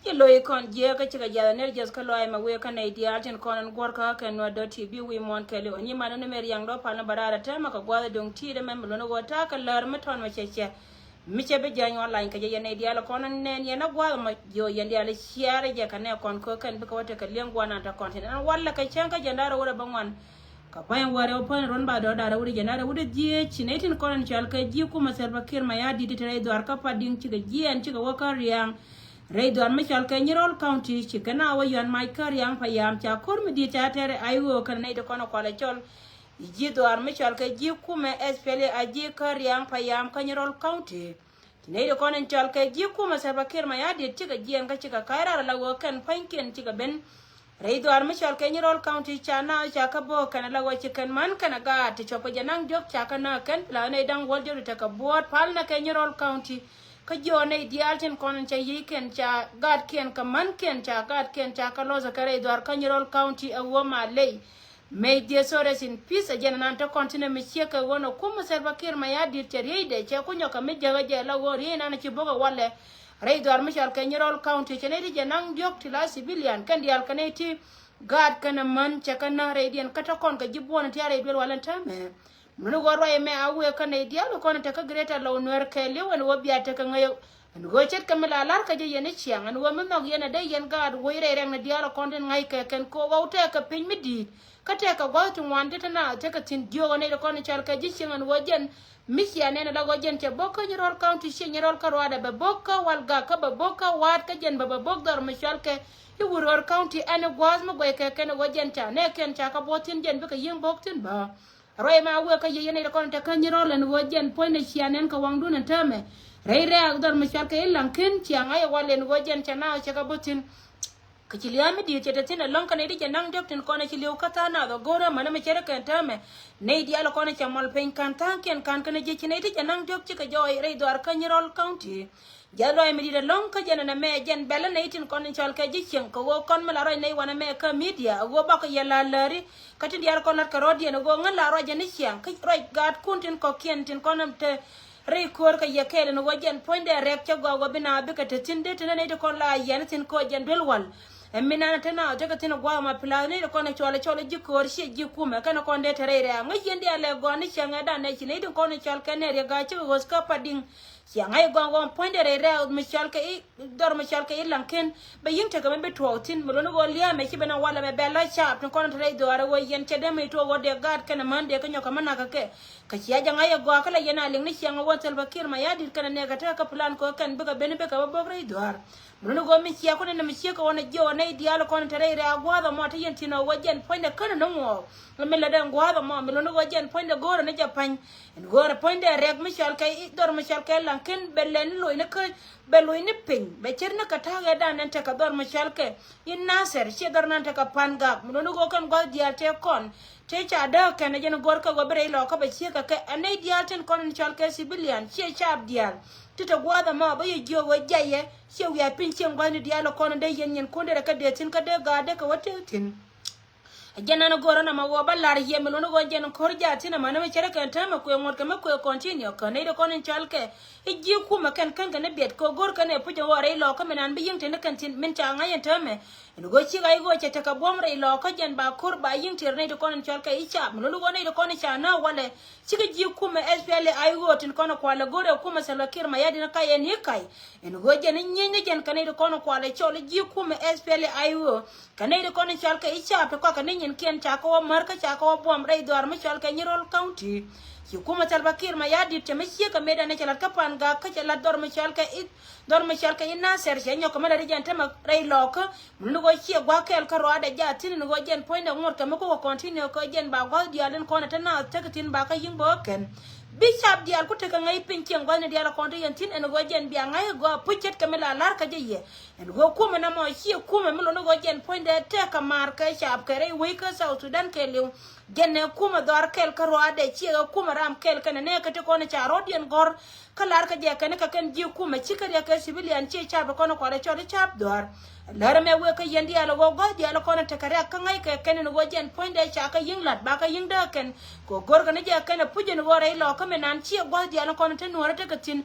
ye loy kon je ka chiga jada ner jes ka loy ma we ka ne dia ten kon an gor ka ken no do ti bi we mon ke le ni ma no mer yang do pa na barara ta ma ka gwa dong ti de mem lo no go ta ka lar ma ton ma cheche mi che be jan online ka je ne dia la kon ne ne na gwa ma yo ye dia le shiare je ka ne kon ko ken bi ka wata ka len gwa na ta kon ten an walla ka chen ka jandara wora bangwan ka bayan ware opan ron ba do dara wuri janara wuri je chinetin kon chal ka ji kuma serba kir ma ya di tere do arka pading chiga ji an chiga waka riang Raidwan Michel Kenyerol County, Chicana, Yan my Kariang Payam, Chakur Medita, Iwo, Canada Conachol, Jidwar Michel Kajikume, Espele, Aji Kariang Payam, Kenyerol County. Nado Conachol Kajikuma Sabakir Mayadi, Chica Gian Kachika Kaira, Lawokan, Pankin, Chica Ben. Raidwar Michel Kenyerol County, Chana, Chacabo, Canalawa Chicken Man, Kanaga, Tichopajanang Jok, Chakana, Ken, Planedang, Walter, take a board, Palna Kenyerol County. Ka jone dialten kon cha yiken cha gad ken ka man ken cha gad ken cha ka loza kare dwar Kanyerol County a woma lay may dear sores in peace again nan to continue mi cheka wono kuma serva kir ma ya dir tere de cha kunyo ka mi jaga je la wori na ci boga wale ray dwar mi chal Kanyerol County chene di janang jok tila civilian kan dial kaneti gad kana man cha kana radian kata kon ka jibwon tiare bel walanta me Munu gorwa me awe kana dialo kono taka greta law nwer kele wen wobia taka ngayo ngo chet kamela lar ka je yene chiang an wo me nog yene de yen gad wo ire reng na dialo konden ngai ke ken ko wawte ka pin midi ka te ka gwatu wande tana te ka tin dio ne kono chal ka ji chiang an wo jen misia ne na go jen te bokka Kanyerol County Kanyerol karwada be bokka walga ka be bokka wat ka jen be bokdar mishal ke Iwuror County an gwaz mo go ke ken wo jen ta ne ken cha ka botin jen be ka yeng boktin ba Roy ma we ka yene de kon ta Kanyerol en wojen poine chianen ka wangdu na tame re agdor mishal ka ilan ken chianga ya walen wojen chana cha ka botin ka chiliami di chete tin lon kan ri janang doktin kon chiliu kata na do gora mana me chere kan tame ne di ala kon cha mol pen kan tanken kan je chine ri janang dok chi ka joy re dwar Kanyerol County Jalo mi di long ka jana na me jen bela na itin kon chal ka ji chen ko wo kon mala roy nei wana me ka media wo ba ko yela lari ka tin yar kon ka rodi no go ngala ro jen chen ka roy gad kuntin ko kien tin kon te re kor ka yakele no jen ponde rek cha go go bina be ka tin de tin ne de kon la yen tin ko jen bel wal emina tana jaga tin gwa ma plane de kon chole ji kor shi ji kuma kana kon de tere re ngi jen ale go ni chen da ne chi ne de kon chal ka ne re ga chi go ska pading Siang I go on point at a Michel K. Dor Michel K. Lankin, but you take a member to outin, Molono Lia, make him a wall of a bella sharp and contrary to our way and Chedem to what their guard can a man, they can your commanaka. Kasiajang I go a yana, Linglish, water bakir, my added can a negataka plan cook and book a benefit of a bogray door. Molono go Miss Yakon and Michiko on a Joe and a dialogue contrary, I guava Martin Tino, what jen point a cannon no more. The Miladan guava, Molono jen point a gore and a Japan, and go a point a reg Michel K. Dor Michel K. Ken belen lo ina ka belo ina ping be cherna kataga dan nan taka dor mashalke in naser che dor nan taka panga no go kan go dia te kon te cha da kan jen gor ka go bre lo ka be che ka anai dia ten kon chalke civilian che chap dia tita gwada ma ba ye jo wa jaye che ya pin chen gwa ni dia lo kon de yen kon de ka de tin ka de ga de ka wote tin Jana no gora na mawa balar ye melono go jen korja tina mana me chere kan tama ko ngot kama ko continue ko ne do konen chalke e ji kuma kan ne bet ko gor kan e pujo wore lo ka menan bi yinte ne kan tin min ta ngayen tame no go chi ga go che ta ka bom re lo ka jen ba kur ba yinte ne do konen chalke i cha melono go ne do konen cha na wale chi ga ji kuma SPL ai go tin kono kwa la gore kuma salakir ma yadi na kai en hikai en go jen nyenye jen kan ne do kono kwa le chole ji kuma SPL ai go kan ne do konen chalke i cha pe ko kan Ken Chako Marka Chako Bom Ray Dor Michel Kanyerol County. You come at Albakir Mayadi to Messiaka made an Echel Kapanga, Kachala Dor Michelka it Dor Michelka in Nasser, and your commander Gentema Ray Locker, Lugo here, Wakel Karada Jatin, and Wajan Point of Mortamako continue Kojan Bawa, the Allen Conatana, take it in Baka Yimboken. Bishop the Alcutaka pinching one of the other country and tin and Wajan Bianga go put it Camilla Larka Jay and go Kumanamo here Kuma Mulono Wajan point there take a marker sharp carry wakers out to Dan Kelly genne kuma dor kel ka roade chi kuma ram kel kana ne ka te kono cha rodian gor kalar ka je kana ka kan ji kuma chika ya ka civilian chi cha ba kono ko chode chap dor lara me we ka yendi ala go go di ala kono te kare ka ngai ka ken no jen point de cha ka yinglat ba ka yingda ken ko gor kana je kana puje no gore lo ka me nan chi go di ala kono te no te ka tin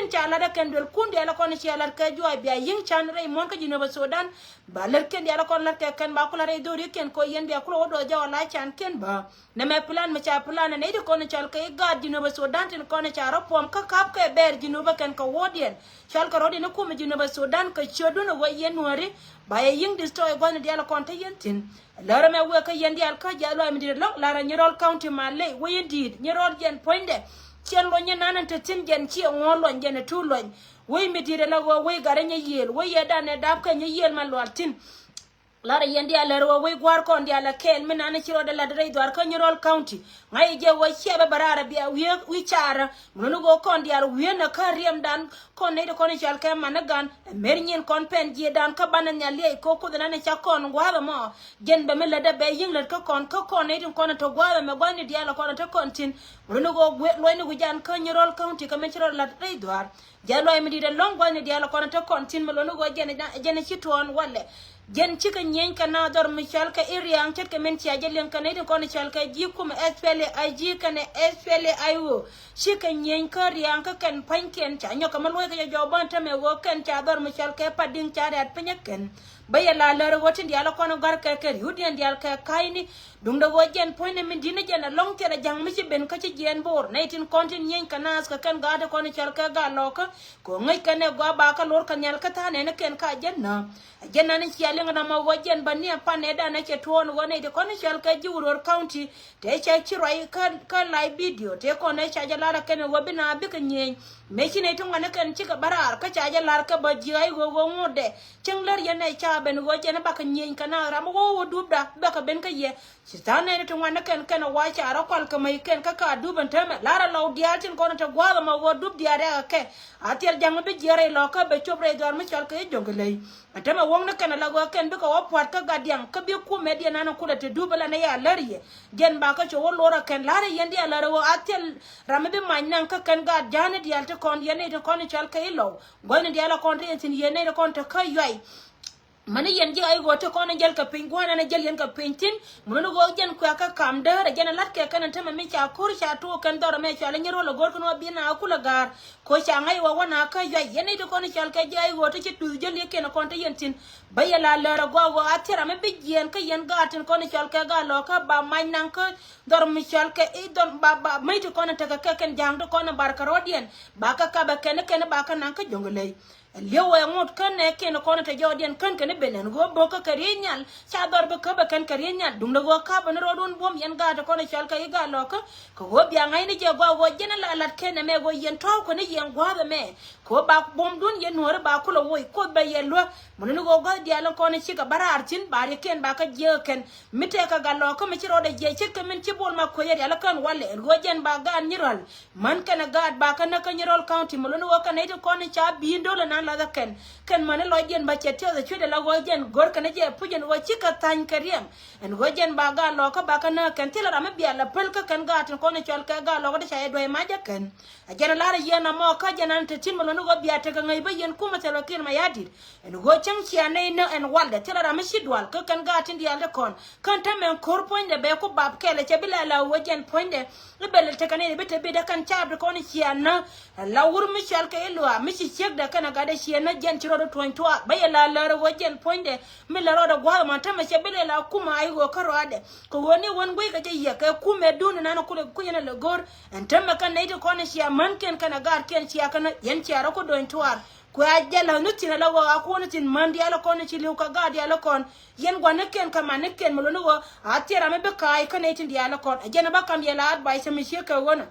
cha la da ken dol kun di ala kono chi ala ka jo bi ying chan re mon ka jino ba Sudan ba ler ken di ala kono la ka ken ba kula re do ri ken ko yendi aklo do ja wala chan ken ba na me plan ma cha plan ne de kono chal ka ga jino ba Sudan tin kono cha ro pom ka kap ka ber jino ba ken ka wodien chal ka rodi no kuma jino ba Sudan ka chodu no wa yen wori baye ying destroy gone diala konta yentin lara me we ka yendi al ka jalo mi dir long lara nyirol county male we yendi nyirol jen poinde chen lo nyanan te tin jen chi ngolo jen tu lo we mi dir la go we gare nya yel we yeda ne dab ka nya yel ma lo tin lara yendi ala ro we gwar ko ndi ala kel mi nana chiro de la dre dwar ka nyirol county ngai je we chebe barara bia we chara munu go ko ndi ala we na ka riem dan kon ne ko ne chal ka managan mernyen kon pen je dan ka banan nya le ko ko na ne cha kon gwara mo gen be mele de be yin le ka kon ne tin kon to gwara me gwani di ala kon to kontin munu go lo ne go jan ka nyirol county ka me chiro la dre dwar jalo mi di de long gwani di ala kon to kontin me lo no go jene chiton wale gen chika nyen kana dor michal ka iriang chet ka men chia jelen kana de kon chal ka ji kum spele ig kana spele ayu chika nyen ka riang ka kan panken cha nyo ka malwe ka jo ban ta me wo kan cha dor michal ka pading cha rat penyaken baya la ler wotin di ala kon gar ka ka yudian di al ka kaini dung da wo jen point min dina jen long tera jang mi ben ka ci jen bor na tin kontin nyen kana ka kan ga de kon chal ka ga loka ko ngai kana go ba ka lor kan yal ka ta ne ken ka jen na jenna ne ci yalla na ma wo jen bani pa ne da na ce ton wona de kon chal ka jiwror county te cha ci roi ka live video te kon ne cha jala ken wo bina bi ka nyen me ci ne to ngana kan ci ka barar ka cha jala ka ba ji ai go ngode cengler yen ne cha ben wo jen ba ka nyen kana ram wo dubda ba ka ben ka ye sitane to ngana ken wa cha ra kwal ka mai ken ka duban teme lara law diatin kono to gwa ma wo dub diare ke atel jang be jere lo ka be chobre dor mi chal ka jongle atama wong na ken la go ken be ko wat ka gadiang ka be ku media nana kula te dubala na ya lariye gen ba ka cho wo lora ken lara yendi ala wo atel ram be mannan ka ken ga jane dial te kon yene to kon chal ka ilo gone diala kon re tin yene to kon to ka yoy mani yen ji ay goto ko na jel ka pingwana na jel yen ka pintin muno go jen ko ka kamda re jen lat ke kan tama mi cha kur cha to kan dor me cha le nyero lo gor ko bina akula gar ko cha ngai wa wana ka ya yen to ko na chal ka ji ay goto ci tu jel ke na kon ta yentin bayala la go go atira me bi yen ka yen gatin ko na chal ka ga lo ka ba man nan ka dor mi chal ka e don ba mai to ko na ta ka ken jang to ko na bar ka rodien ba ka ba ken ba ka nan ka jongolei lewa ngot kan ne ken ko na te jodien kan benen go boka karinyal cha dor be ka kan karinyal dum go ka ban rodon bom yen ga to ko na chal ka iga loka ko go bia ngai ni je go jena la lat ken me go yen taw ko ni yen go ba me ko ba bom dun yen nor ba ko lo woy ko be yen lo mun ni go dia la ko na chi ka barar tin ba re ken ba ka je ken mite ka ga loka me chi rode je chi ka men chi bol ma ko yer ala kan wale go jen ba ga nyirol man kana ga ba ka na ka nyirol county mun ni go ka ne to ko na cha bi ndo la la ken mane lo jen ba che te chude la go jen gor kana je pujen wo chika tan kariem en go jen ba ga lo ka ba kana ken tila ra me bia la pel ka kan ga tan ko ne chol ka ga lo ga cha do ma ja ken a jena la ra yena mo ka jena te tin mo no go bia te ka ngai ba yen kuma te lo kin ma yadir en go chen chia ne no en walde tila ra me shidwal ka kan ga tin dia le kon kan ta men kor point de be ko bab kele che bila la wo jen point de le bele te kan ne be te be da kan cha ko ne chia na la wur mi chal ka elwa mi chi chek da kana ga da chia na jen chiro do tointwa bayala la wo jen poinde mi la roda gwa ma tama che bele la kuma ay go karo ade ko woni won gwe ka je ye ka kume dun na no kule kuyena le gor en tamma kan ne to kono sia man ken kana gar ken sia kana yen sia ro ko tointwa ko ajala no tina la wa ko no tin mandi ala kono ci liu ka ga di ala kon yen gwa ne ken kama ne ken mo no go atira me be kai kana tin di ala kon ajena ba kam yela advice mi she ka wona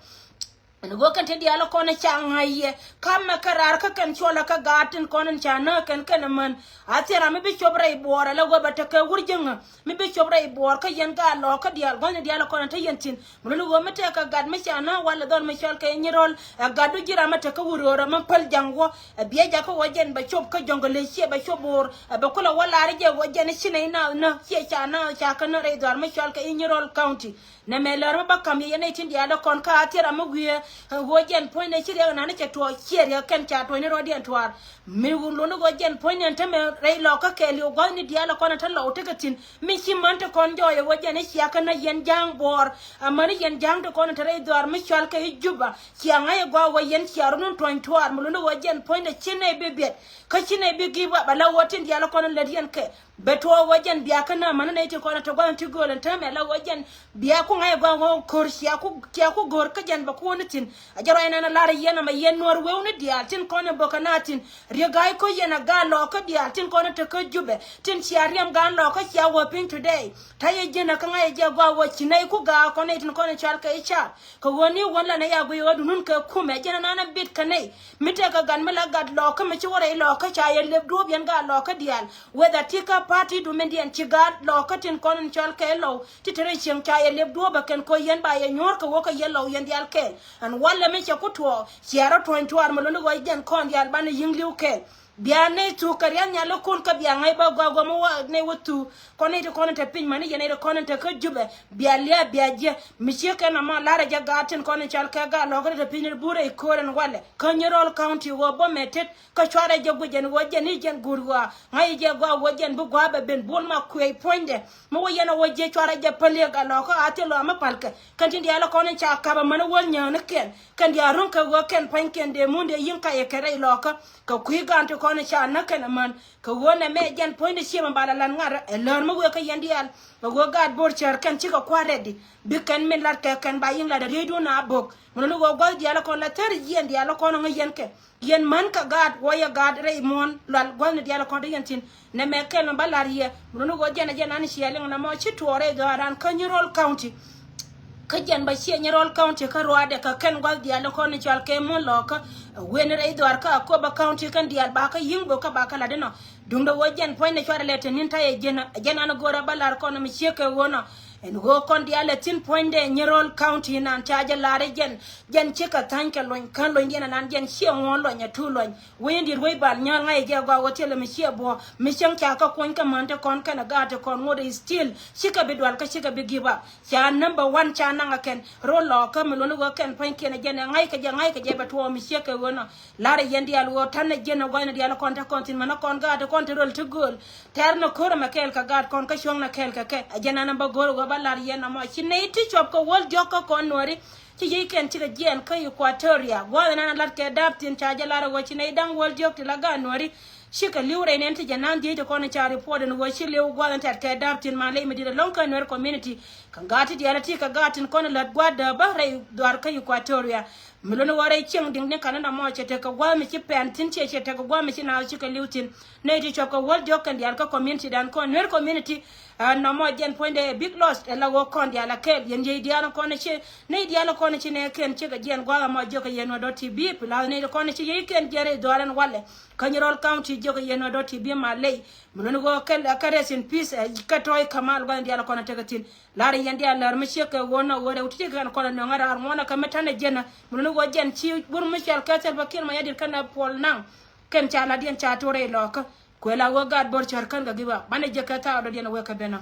and go kan te dialo kona changaye kama karar ka kan chola ka gatin konan chana kan man atira mi bi chobra ibora la go bataka wurjinga mi bi chobra ibor ka yen ga lo ka dial gona dialo kona te yentin mun go mate ka gad mi chana wala don mi chol ka nyirol gadu jira mate ka wurora man pal jango biya ja ko wajen ba chob ka jongole che ba chobor ba kula wala rije wajen shine na che chana cha kana re dar mi chol ka nyirol county na melar ba kam yene tin dialo kon ka atira mu gwe wojen point ne chiri na ne to chiri kan cha to ne rodian twar mi lo no wojen point ne teme rei lo ka keli go ni dia lo kona tan lo tegatin mi chimante kon jo ye wojen ne sia kana yen jang bor amani yen jang to kona tare dwar mi chal ka juba chianga ye go wojen chiaru non to twar mi lo no wojen point ne chine bebet ka chine bi giba bala wotin dia lo kona le yen ke beto wajen biya kana mana ne te kona to gwan ti golan tame la wajen biya ku ngai gwan korsia ku kya ku gor ka jan ba ku nitin ajaro ina na lara yena ma yen nor wewni dia tin kona bokanatin rigai ko yena ga lo ka dia tin kona te ka jube tin chiariam ga lo ka kya wopin today taye jena ka ngai je gwa wo chinai ku ga kona tin kona chal ka icha ko woni wala na ya go yodu nun ka kume jena na bit kanai mite ka gan mala gad lo ka mi chore lo ka cha ye le do bien ga lo ka dial whether tika party do mendian chigat lo ka tin kona chal ka lo titere chim cha ye le do ba ken ko yen ba ye nyor ka wo ka ye lo yen dial ke an wala me cha ku to chiaro to entwar mo lo go yen kon dial ban yingli ke biane tu karian nyalo kun ka bia ngai ba gwa mo ne wutu kone to kone te pin mani yene to kone te ka jube bia lia bia je miche ka na ma lara ja gatin kone chal ka ga lo te pin bure ko ren wale ka nyerol county wo bo metet ka chwara je gujen wo je ni jen gurwa ngai je gwa wo jen bu gwa be ben bol ma ku e ponde mo wo yena wo je chwara je pele ga lo ko ate lo ma palka kan tin dia lo kone cha ka ba man wol nyane ken kan dia ron ka wo ken pan ken de munde yin ka ye kere lo ka ku ga ante kone cha na kana man ka wona me jan point shi man bala lan ngara e lor mo ka yandial ka go gad bor char kan ci ka kwaredi bi kan min lat ka kan bayin la da redo na bok mon no go gol diala kon la ter yen diala kon nga yen ke yen man ka gad woya gad re mon lal gol ne diala kon yen tin ne me ken balariye mon no go jena jena ni shi yalen na mo ci tore do ran kan Nyerol county kajan ba shi Nyerol county ka roade ka ken gol diala kon ni chal ke mon loka wen re do ka ko ba county kan dial ba ka yingbo ka ba kala deno dum do wajen point ne chwara lete nin taye jena na gora balar kon mi cheke wona en go kon diala tin point de Nyerol county nan chaja lare jen cheka tanka loin kan loin jena nan jen shi won lo nya tu loin wendi roi bal nya ngai je gwa hotel mi shi bo mi chen cha ka kon ka mante kon kana gata kon ngode still shika bidwal ka shika bigiba cha number 1 cha nanga ken rolo ka mi lono go ken point ken jena ngai ka je batwo mi sheke wona lare yendi al wo tan jena go na diala kon ta kon tin mana kon gata kon rol to gol terno kora makel ka gat kon ka shong na kel ka ke jena number go balar yena ma chinai ti chop ko wol joko kon nori ci yiken ci gen ka Equatoria go na lat ke daptin cha jalara go chinai dang wol jok ti laga nori shika liure ne nti janan je ko na cha report no go shi lew go na tat ke daptin ma le mi di lonka nor community kan gati di ala ti ka gatin kon lat gwada ba rai dwar ka Equatoria milono ware ching ding ne kanana mo chete ka gwa mi ci pentin che chete ka gwa mi ci na ci ka liutin ne di choko wol jok kan di al ka community dan kon nor community no mo jen point big loss la go kon di ala ke yen je di ala kon che ne di ala kon che ne ken che ga jen gwa mo jok yen do tv pla ne kon che ye ken jere do alan wale Nyerol county jok yen do tv ma lay milono go kel ka rest in peace ka toy kamal gwa di ala kon tegatin lare yen di ala mi che ka wona wore uti kan kon no ngara armona ka metane jena milono go jen ci bur mi chal ka tel bakir ma yadir kana pol nang ken cha la dien cha tore lo ka ko la go gad bor char kan ga giba bane je ka ta do dien we ka bena